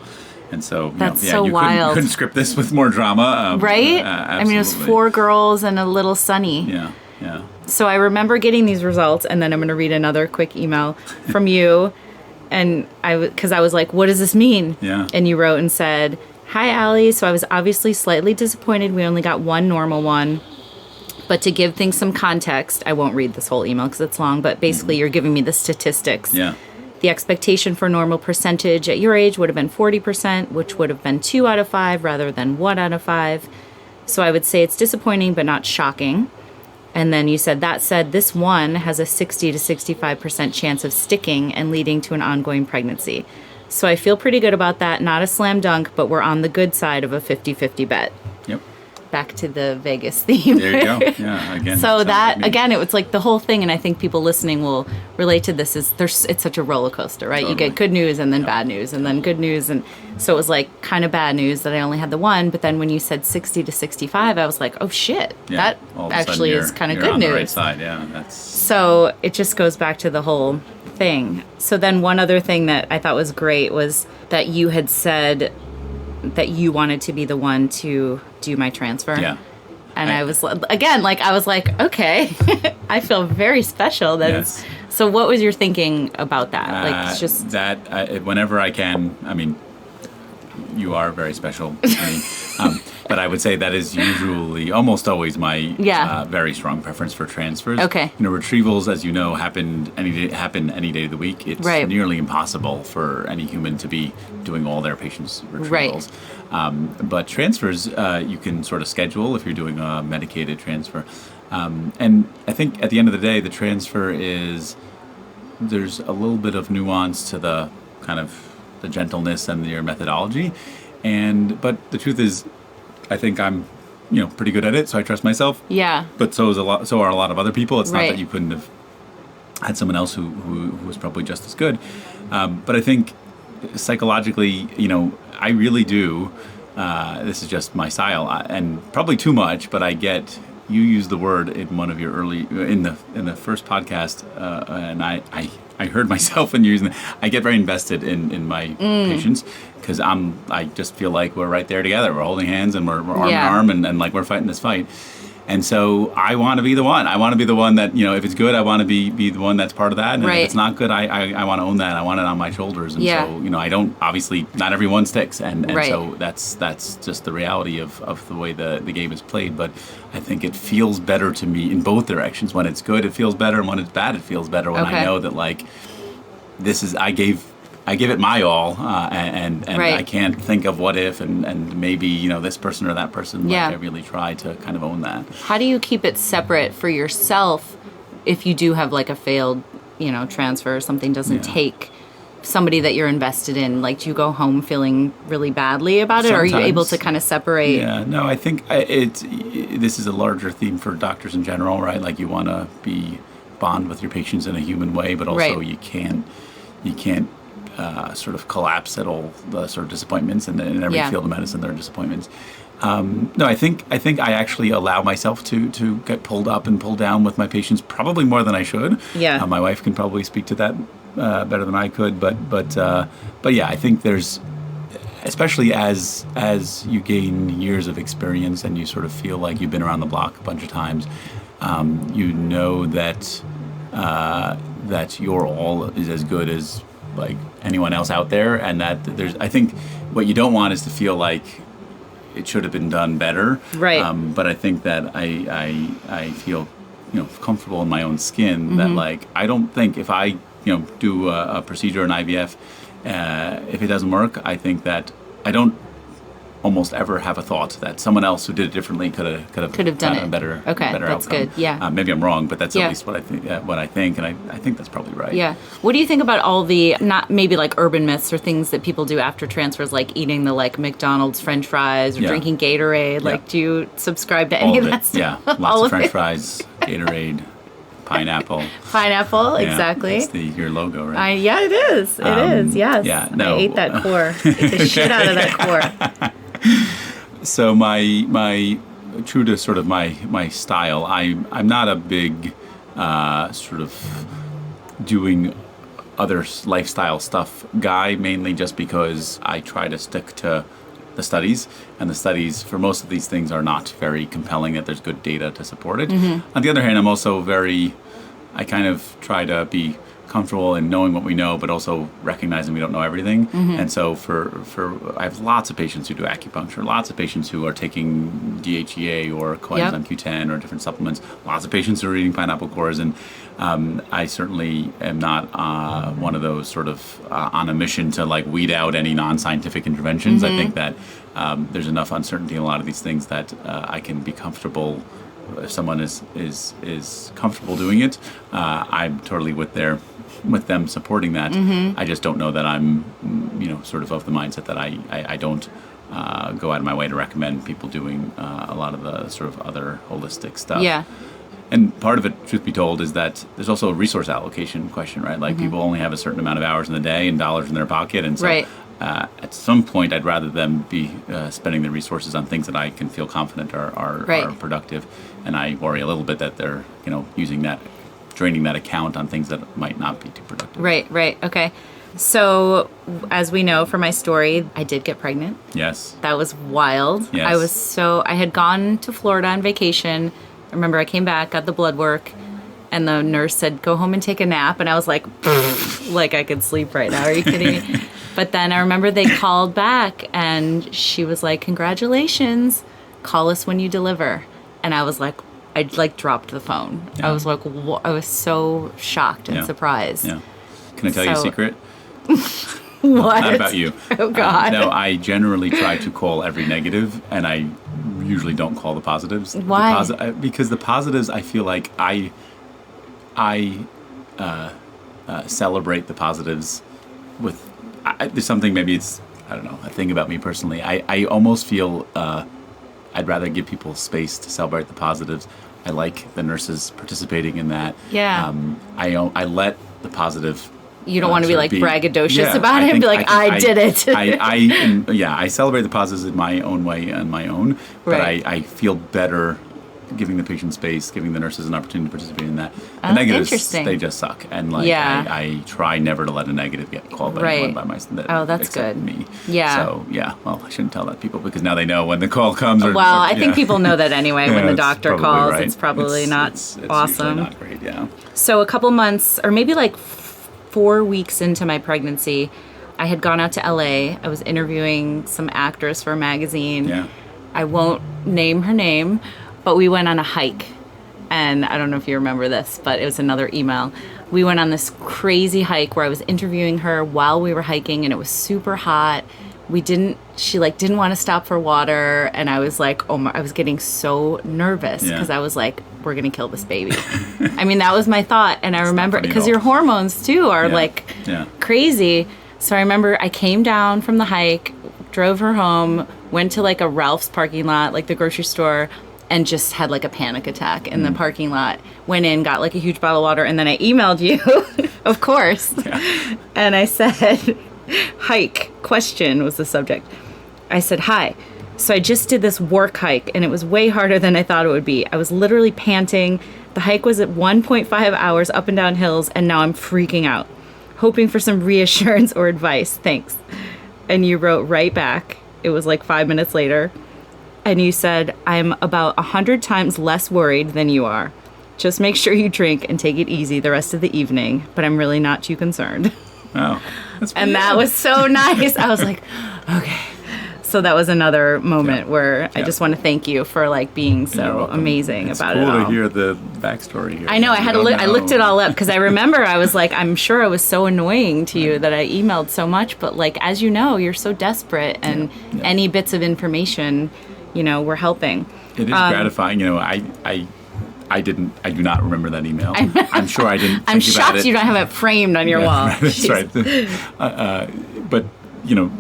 [SPEAKER 2] And so,
[SPEAKER 1] that's
[SPEAKER 2] you
[SPEAKER 1] so wild.
[SPEAKER 2] Couldn't script this with more drama,
[SPEAKER 1] right?
[SPEAKER 2] Absolutely.
[SPEAKER 1] I mean, it was 4 girls and a little Sonny.
[SPEAKER 2] Yeah.
[SPEAKER 1] So I remember getting these results, and then I'm going to read another quick email from you, and because I was like, "What does this mean?"
[SPEAKER 2] Yeah.
[SPEAKER 1] And you wrote and said, "Hi, Allie. So I was obviously slightly disappointed. We only got one normal one." But to give things some context, I won't read this whole email because it's long, but basically you're giving me the statistics.
[SPEAKER 2] Yeah.
[SPEAKER 1] The expectation for normal percentage at your age would have been 40%, which would have been 2 out of 5 rather than 1 out of 5. So I would say it's disappointing but not shocking. And then you said, that said, this one has a 60 to 65% chance of sticking and leading to an ongoing pregnancy. So I feel pretty good about that. Not a slam dunk, but we're on the good side of a 50-50 bet.
[SPEAKER 2] Yep.
[SPEAKER 1] Back to the Vegas theme.
[SPEAKER 2] There you go. Yeah, again.
[SPEAKER 1] So that, again, it was like the whole thing, and I think people listening will relate to this, it's such a roller coaster, right?
[SPEAKER 2] Totally.
[SPEAKER 1] You get good news and then bad news and then good news. And so it was like kind of bad news that I only had the one, but then when you said 60 to 65, I was like, oh shit, that actually is kind of good news.
[SPEAKER 2] On the right side, yeah.
[SPEAKER 1] So it just goes back to the whole thing. So then one other thing that I thought was great was that you had said that you wanted to be the one to do my transfer.
[SPEAKER 2] Yeah.
[SPEAKER 1] And I was like, okay, I feel very special.
[SPEAKER 2] Yes.
[SPEAKER 1] So what was your thinking about that? Like, it's just
[SPEAKER 2] that whenever I can, I mean, you are very special to me. But I would say that is usually, almost always, my very strong preference for transfers.
[SPEAKER 1] Okay.
[SPEAKER 2] Retrievals, as you know, happen any day of the week. It's nearly impossible for any human to be doing all their patients' retrievals. Right. But transfers, you can sort of schedule if you're doing a medicated transfer. And I think at the end of the day, the transfer there's a little bit of nuance to the kind of the gentleness and your methodology. But the truth is, I think I'm, pretty good at it, so I trust myself.
[SPEAKER 1] Yeah.
[SPEAKER 2] But so are a lot of other people. It's not that you couldn't have had someone else who was probably just as good. But I think psychologically, I really do. This is just my style, and probably too much. But you used the word in one of your in the first podcast, and I heard myself when using it. I get very invested in my patients because I just feel like we're right there together. We're holding hands and we're arm in arm and like we're fighting this fight. And so I want to be the one. I want to be the one that, if it's good, I want to be the one that's part of that. And if it's not good, I want to own that. I want it on my shoulders. And so, I don't, obviously, not everyone sticks. And so that's just the reality of the way the game is played. But I think it feels better to me in both directions. When it's good, it feels better. And when it's bad, it feels better. When I know that, like, I gave it my all, and I can't think of what if and maybe this person or that person. Like, I really try to kind of own that.
[SPEAKER 1] How do you keep it separate for yourself if you do have like a failed transfer or something doesn't take somebody that you're invested in? Like, do you go home feeling really badly about it?
[SPEAKER 2] Sometimes.
[SPEAKER 1] Or are you able to kind of separate?
[SPEAKER 2] Yeah, no, I think this is a larger theme for doctors in general, right? Like, you want to bond with your patients in a human way, but also you can't sort of collapse at all the sort of disappointments, and in every field of medicine there are disappointments. No, I think I actually allow myself to get pulled up and pulled down with my patients probably more than I should.
[SPEAKER 1] Yeah.
[SPEAKER 2] My wife can probably speak to that better than I could, but yeah, I think there's, especially as you gain years of experience and you sort of feel like you've been around the block a bunch of times, that your all is as good as like anyone else out there, and that I think what you don't want is to feel like it should have been done better.
[SPEAKER 1] Right.
[SPEAKER 2] But I think that I feel comfortable in my own skin that like I don't think if I do a procedure, an IVF, if it doesn't work, I think that I don't almost ever have a thought that someone else who did it differently could have done it. A better
[SPEAKER 1] that's
[SPEAKER 2] outcome.
[SPEAKER 1] good. Yeah.
[SPEAKER 2] Maybe I'm wrong, but that's at least what I think. And I think that's probably right.
[SPEAKER 1] Yeah. What do you think about all the not maybe like urban myths or things that people do after transfers, like eating the like McDonald's French fries or drinking Gatorade? Like, do you subscribe to any of that stuff?
[SPEAKER 2] Yeah, lots of French fries, Gatorade. Pineapple,
[SPEAKER 1] exactly.
[SPEAKER 2] It's your logo, right?
[SPEAKER 1] It is. It is. Yes.
[SPEAKER 2] Yeah. No.
[SPEAKER 1] I ate that core. Ate the shit out of that core.
[SPEAKER 2] So my true to sort of my style, I'm not a big sort of doing other lifestyle stuff guy, mainly just because I try to stick to the studies, and the studies for most of these things are not very compelling that there's good data to support it. Mm-hmm. On the other hand, I'm also I kind of try to be comfortable in knowing what we know, but also recognizing we don't know everything. Mm-hmm. And so I have lots of patients who do acupuncture, lots of patients who are taking DHEA or coenzyme Q10 or different supplements, lots of patients who are eating pineapple cores, and I certainly am not one of those sort of on a mission to like weed out any non-scientific interventions. Mm-hmm. I think that there's enough uncertainty in a lot of these things that I can be comfortable. If someone is comfortable doing it, I'm totally with them supporting that. Mm-hmm. I just don't know that I'm, sort of the mindset that I don't go out of my way to recommend people doing a lot of the sort of other holistic stuff.
[SPEAKER 1] Yeah.
[SPEAKER 2] And part of it, truth be told, is that there's also a resource allocation question, right? Like people only have a certain amount of hours in the day and dollars in their pocket, and so at some point, I'd rather them be spending their resources on things that I can feel confident are productive, and I worry a little bit that they're draining that account on things that might not be too productive.
[SPEAKER 1] Right. Okay. So, as we know from my story, I did get pregnant.
[SPEAKER 2] Yes.
[SPEAKER 1] That was wild.
[SPEAKER 2] Yes.
[SPEAKER 1] I had gone to Florida on vacation. I remember I came back, got the blood work, and the nurse said, go home and take a nap. And I was like, like I could sleep right now. Are you kidding me? But then I remember they called back and she was like, congratulations, call us when you deliver. And I was like, I like dropped the phone. Yeah. I was like, I was so shocked and surprised.
[SPEAKER 2] Yeah. Can I tell you a secret?
[SPEAKER 1] What?
[SPEAKER 2] Not about you.
[SPEAKER 1] Oh, God.
[SPEAKER 2] No, I generally try to call every negative, and I usually don't call the positives.
[SPEAKER 1] Why?
[SPEAKER 2] Because the positives, I feel like I celebrate the positives with... there's something, maybe it's, I don't know, a thing about me personally. I almost feel I'd rather give people space to celebrate the positives. I like the nurses participating in that.
[SPEAKER 1] Yeah.
[SPEAKER 2] I let the positive...
[SPEAKER 1] You don't want to be like braggadocious about it and be like, I did it.
[SPEAKER 2] I celebrate the positives in my own way on my own, but I feel better giving the patient space, giving the nurses an opportunity to participate in that. The negatives, they just suck. And I try never to let a negative get called by anyone by myself.
[SPEAKER 1] Oh, that's good.
[SPEAKER 2] Me.
[SPEAKER 1] Yeah.
[SPEAKER 2] So, well, I shouldn't tell that to people because now they know when the call comes.
[SPEAKER 1] I think people know that anyway when the doctor calls.
[SPEAKER 2] Right.
[SPEAKER 1] It's probably not awesome.
[SPEAKER 2] It's not great, yeah.
[SPEAKER 1] So a couple months, or maybe like 4 weeks into my pregnancy, I had gone out to LA. I was interviewing some actress for a magazine.
[SPEAKER 2] Yeah.
[SPEAKER 1] I won't name her name, but we went on a hike. And I don't know if you remember this, but it was another email. We went on this crazy hike where I was interviewing her while we were hiking, and it was super hot. She didn't want to stop for water, and I was like, I was getting so nervous because I was like, we're going to kill this baby. I mean, that was my thought. And I remember, because your hormones too are crazy. So I remember I came down from the hike, drove her home, went to like a Ralph's parking lot, like the grocery store, and just had like a panic attack in the parking lot. Went in, got like a huge bottle of water, and then I emailed you, of course. Yeah. And I said, hike, question was the subject. I said, hi. So I just did this work hike, and it was way harder than I thought it would be. I was literally panting. The hike was at 1.5 hours up and down hills, and now I'm freaking out, hoping for some reassurance or advice. Thanks. And you wrote right back. It was like 5 minutes later. And you said, I'm about 100 times less worried than you are. Just make sure you drink and take it easy the rest of the evening, but I'm really not too concerned.
[SPEAKER 2] Oh, that's
[SPEAKER 1] and that was so nice. I was like, okay. So that was another moment where I just want to thank you for like being so amazing about it all.
[SPEAKER 2] It's cool to hear the backstory here.
[SPEAKER 1] I know. I looked it all up because I remember I was like, I'm sure I was so annoying to you that I emailed so much. But like, as you know, you're so desperate, and any bits of information, were helping.
[SPEAKER 2] It is gratifying. I do not remember that email. I'm sure I didn't.
[SPEAKER 1] I'm shocked you don't have it framed on your wall.
[SPEAKER 2] That's right. But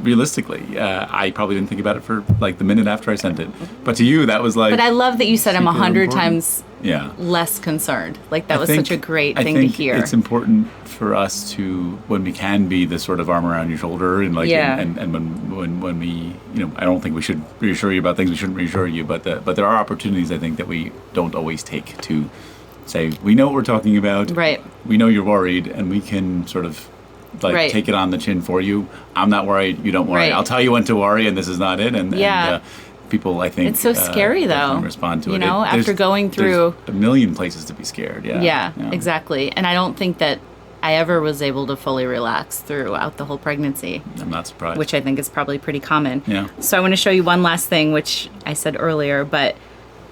[SPEAKER 2] realistically, I probably didn't think about it for like the minute after I sent it. But to you, that was like.
[SPEAKER 1] But I love that you said I'm 100 times
[SPEAKER 2] yeah.
[SPEAKER 1] less concerned. Like that was such a great thing to hear.
[SPEAKER 2] It's important for us to, when we can, be the sort of arm around your shoulder, and like, and when we, I don't think we should reassure you about things we shouldn't reassure you, but there are opportunities I think that we don't always take to say we know what we're talking about,
[SPEAKER 1] right?
[SPEAKER 2] We know you're worried, and we can sort of like take it on the chin for you. I'm not worried. You don't worry. Right. I'll tell you when to worry, and this is not it. And people, I think,
[SPEAKER 1] it's so scary though.
[SPEAKER 2] Respond to it.
[SPEAKER 1] After going through
[SPEAKER 2] a million places to be scared.
[SPEAKER 1] Yeah, exactly. And I don't think that I ever was able to fully relax throughout the whole pregnancy.
[SPEAKER 2] I'm not surprised.
[SPEAKER 1] Which I think is probably pretty common.
[SPEAKER 2] Yeah.
[SPEAKER 1] So I want to show you one last thing, which I said earlier, but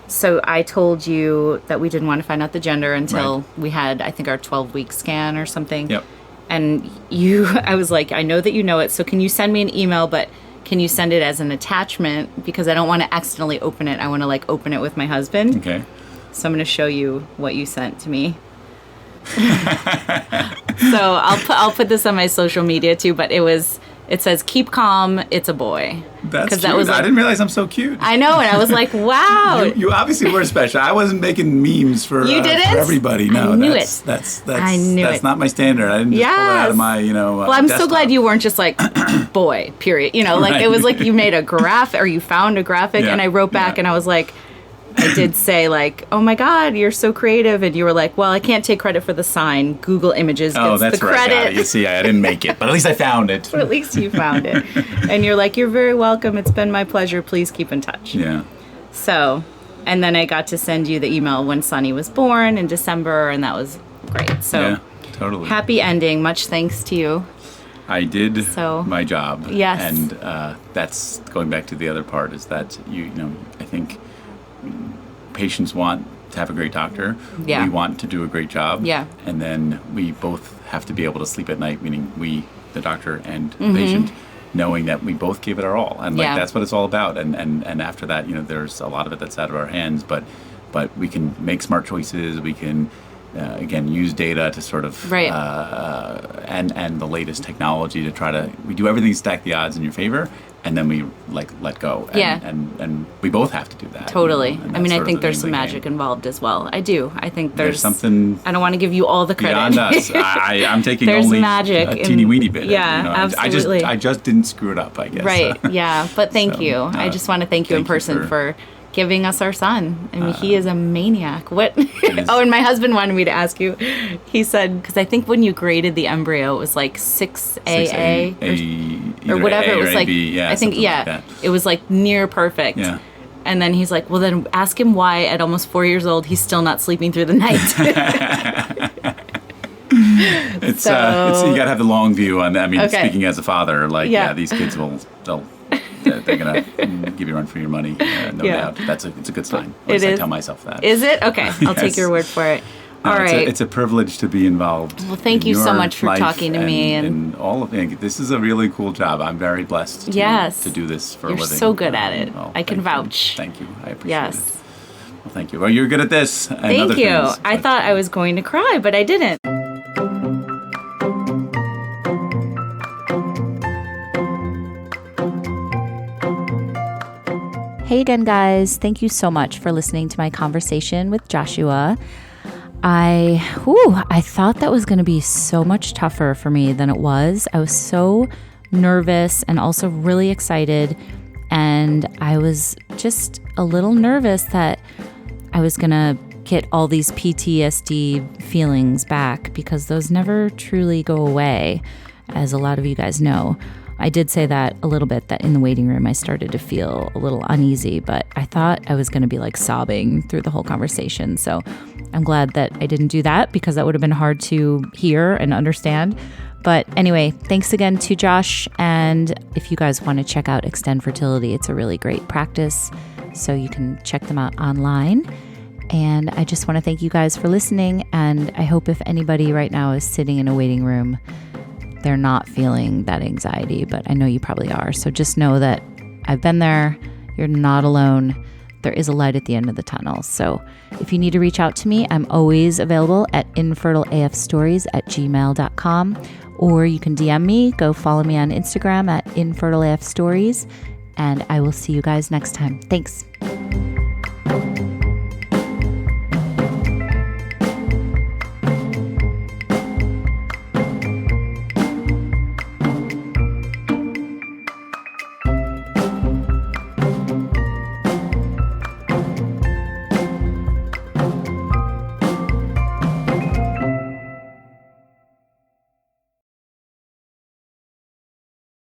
[SPEAKER 1] so I told you that we didn't want to find out the gender until we had, I think, our 12-week scan or something.
[SPEAKER 2] Yep.
[SPEAKER 1] And I was like, I know that you know it, so can you send me an email, but can you send it as an attachment? Because I don't want to accidentally open it. I want to like open it with my husband.
[SPEAKER 2] Okay.
[SPEAKER 1] So I'm going to show you what you sent to me. So I'll put this on my social media too, but it says keep calm, it's a boy.
[SPEAKER 2] That's cute. That was like, I didn't realize I'm so cute.
[SPEAKER 1] I know, and I was like, wow.
[SPEAKER 2] You obviously were special. I wasn't making memes for everybody. No,
[SPEAKER 1] I knew
[SPEAKER 2] that's not my standard. I didn't just pull it out of my,
[SPEAKER 1] Well, I'm so glad you weren't just like boy, period. It was like you made a graphic or you found a graphic, and I wrote back and I was like, I did say like, oh my God, you're so creative. And you were like, well, I can't take credit for the sign. Google Images gets the credit.
[SPEAKER 2] I got it. You see, I didn't make it, but at least I found it.
[SPEAKER 1] But at least you found it. And you're like, you're very welcome. It's been my pleasure. Please keep in touch.
[SPEAKER 2] Yeah.
[SPEAKER 1] So, and then I got to send you the email when Sonny was born in December, and that was great. So,
[SPEAKER 2] yeah, totally.
[SPEAKER 1] Happy ending. Much thanks to you.
[SPEAKER 2] I did my job.
[SPEAKER 1] Yes.
[SPEAKER 2] And that's going back to the other part is that, I think patients want to have a great doctor.
[SPEAKER 1] Yeah.
[SPEAKER 2] We want to do a great job.
[SPEAKER 1] Yeah.
[SPEAKER 2] And then we both have to be able to sleep at night, meaning we, the doctor and the patient, knowing that we both gave it our all. And that's what it's all about. And after that, there's a lot of it that's out of our hands, but we can make smart choices. We can, again, use data to sort of, and the latest technology to try to, we do everything to stack the odds in your favor. And then we let go. And we both have to do that.
[SPEAKER 1] Totally. I think there's some magic involved as well. I do. I think there's
[SPEAKER 2] something.
[SPEAKER 1] I don't want to give you all the credit.
[SPEAKER 2] Beyond us. I'm taking
[SPEAKER 1] there's
[SPEAKER 2] only
[SPEAKER 1] magic
[SPEAKER 2] a teeny weeny bit.
[SPEAKER 1] Absolutely.
[SPEAKER 2] I just didn't screw it up, I guess.
[SPEAKER 1] Right. Yeah. But thank you. I just want to thank you in person for giving us our son. He is a maniac. What? Oh, and my husband wanted me to ask you. He said, because I think when you graded the embryo, it was like 6AA or whatever. It was like, I think, like it was like near perfect.
[SPEAKER 2] Yeah.
[SPEAKER 1] And then he's like, well, then ask him why at almost 4 years old, he's still not sleeping through the night.
[SPEAKER 2] It's you gotta have the long view on that. Speaking as a father, these kids they're gonna give you a run for your money, no doubt. It's a good sign. At least I tell myself that.
[SPEAKER 1] Is it? Okay, I'll take your word for it. All right.
[SPEAKER 2] It's a privilege to be involved.
[SPEAKER 1] Well, thank you so much for talking to me
[SPEAKER 2] and all of it. This is a really cool job. I'm very blessed to do this for a living.
[SPEAKER 1] You're so good at it. I can vouch.
[SPEAKER 2] Thank you. I appreciate it. Well, thank you. Well, you're good at this. And
[SPEAKER 1] thank you.
[SPEAKER 2] Things,
[SPEAKER 1] I thought I was going to cry, but I didn't. Hey again, guys. Thank you so much for listening to my conversation with Joshua. I thought that was going to be so much tougher for me than it was. I was so nervous and also really excited. And I was just a little nervous that I was going to get all these PTSD feelings back because those never truly go away, as a lot of you guys know. I did say that a little bit, that in the waiting room I started to feel a little uneasy, but I thought I was going to be like sobbing through the whole conversation. So I'm glad that I didn't do that because that would have been hard to hear and understand. But anyway, thanks again to Josh. And if you guys want to check out Extend Fertility, it's a really great practice. So you can check them out online. And I just want to thank you guys for listening. And I hope if anybody right now is sitting in a waiting room, they're not feeling that anxiety, but I know you probably are. So just know that I've been there. You're not alone. There is a light at the end of the tunnel. So if you need to reach out to me, I'm always available at infertileafstories@gmail.com, or you can DM me. Go follow me on Instagram at infertileafstories, and I will see you guys next time. Thanks.